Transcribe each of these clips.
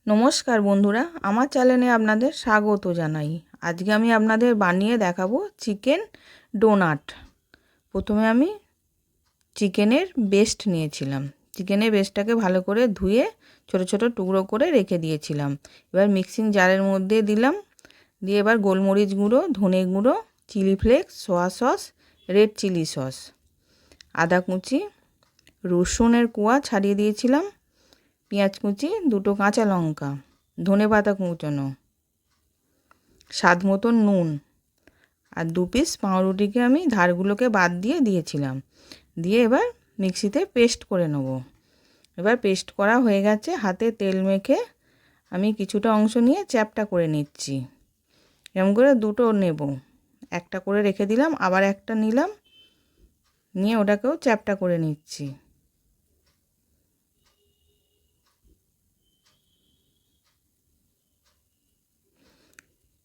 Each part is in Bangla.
নমস্কার বন্ধুরা, আমার চ্যানেলে আপনাদের স্বাগত জানাই। আজকে আমি আপনাদের বানিয়ে দেখাবো চিকেন ডোনাট। প্রথমে আমি চিকেনের বেস্ট নিয়েছিলাম। চিকেনের বেস্টটাকে ভালো করে ধুয়ে ছোট ছোট টুকরো করে রেখে দিয়েছিলাম। এবার মিক্সিং জারের মধ্যে দিলাম, দিয়ে এবার গোলমরিচ গুঁড়ো, ধনে গুঁড়ো, chilli flakes, soya sauce, red chilli sauce, আদা কুচি, রসুনের কোয়া ছাড়িয়ে দিয়েছিলাম, পেঁয়াজ কুচি, দুটো কাঁচা লঙ্কা, ধনেপাতা কুচোনো, স্বাদ মতন নুন, আর 2 পিস পাউরুটিকে আমি ধারগুলোকে বাদ দিয়ে দিয়েছিলাম। দিয়ে এবার মিক্সিতে পেস্ট করে নেব। এবার পেস্ট করা হয়ে গেছে। হাতে তেল মেখে আমি কিছুটা অংশ নিয়ে চ্যাপটা করে নিচ্ছি। এরকম করে দুটো নেব, একটা করে রেখে দিলাম, আবার একটা নিলাম, নিয়ে ওটাকেও চ্যাপটা করে নিচ্ছি।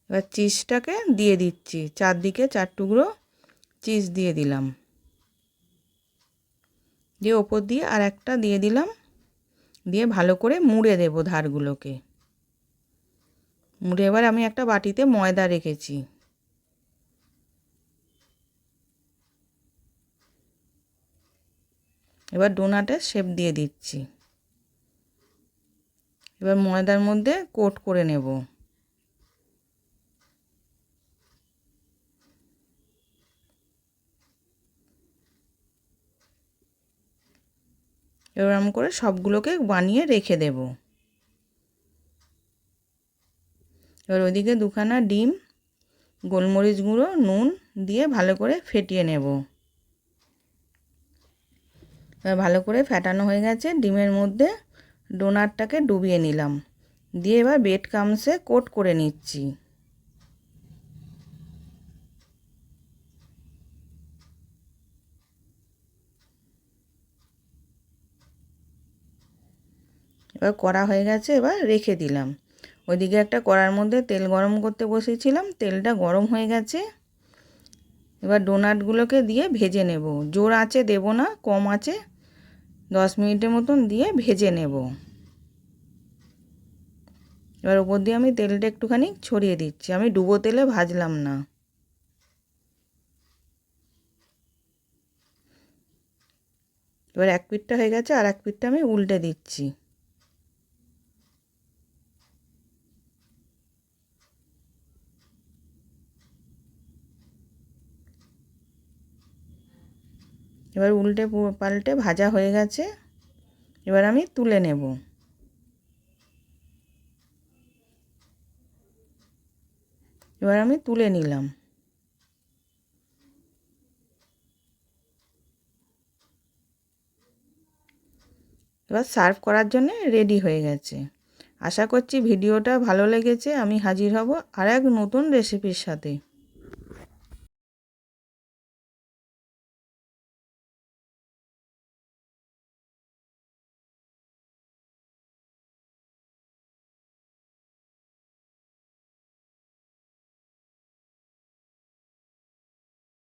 এবার চিজটাকে দিয়ে দিচ্ছি, চারদিকে 4 টুকরো চিজ দিয়ে দিলাম, দিয়ে ওপর দিয়ে আর একটা দিয়ে দিলাম, দিয়ে ভালো করে মুড়ে দেব ধারগুলোকে। মুড়ে এবার আমি একটা বাটিতে ময়দা রেখেছি। এবার ডোনাটের শেপ দিয়ে দিচ্ছি। এবার ময়দার মধ্যে কোট করে নেব। এরকম করে সবগুলোকে বানিয়ে রেখে দেব। এবার ওইদিকে 2খানা ডিম, গোলমরিচ গুঁড়ো, নুন দিয়ে ভালো করে ফেটিয়ে নেব। এবার ভালো করে ফেটানো হয়ে গেছে। ডিমের মধ্যে ডোনাটটাকে ডুবিয়ে নিলাম, দিয়ে এবার ব্রেড ক্রাম্বসে কোট করে নিচ্ছি। এবার করা হয়ে গেছে, এবার রেখে দিলাম। ওইদিকে একটা কড়ার মধ্যে তেল গরম করতে বসিয়েছিলাম, তেলটা গরম হয়ে গেছে। এবার ডোনাটগুলোকে দিয়ে ভেজে নেব। জোর আঁচে দেব না, কম আঁচে 10 মিনিটের মতন দিয়ে ভেজে নেব। এবার ওপর দিয়ে আমি তেলটা একটুখানি ছড়িয়ে দিচ্ছি, আমি ডুবো তেলে ভাজলাম না। এবার এক পিঠটা হয়ে গেছে, আর এক পিঠটা আমি উল্টে দিচ্ছি। এবার উল্টে পাল্টে ভাজা হয়ে গেছে। এবার আমি তুলে নেব। এবার আমি তুলে নিলাম। এবার সার্ভ করার জন্য রেডি হয়ে গেছে। আশা করছি ভিডিওটা ভালো লেগেছে। আমি হাজির হব আর এক নতুন রেসিপির সাথে।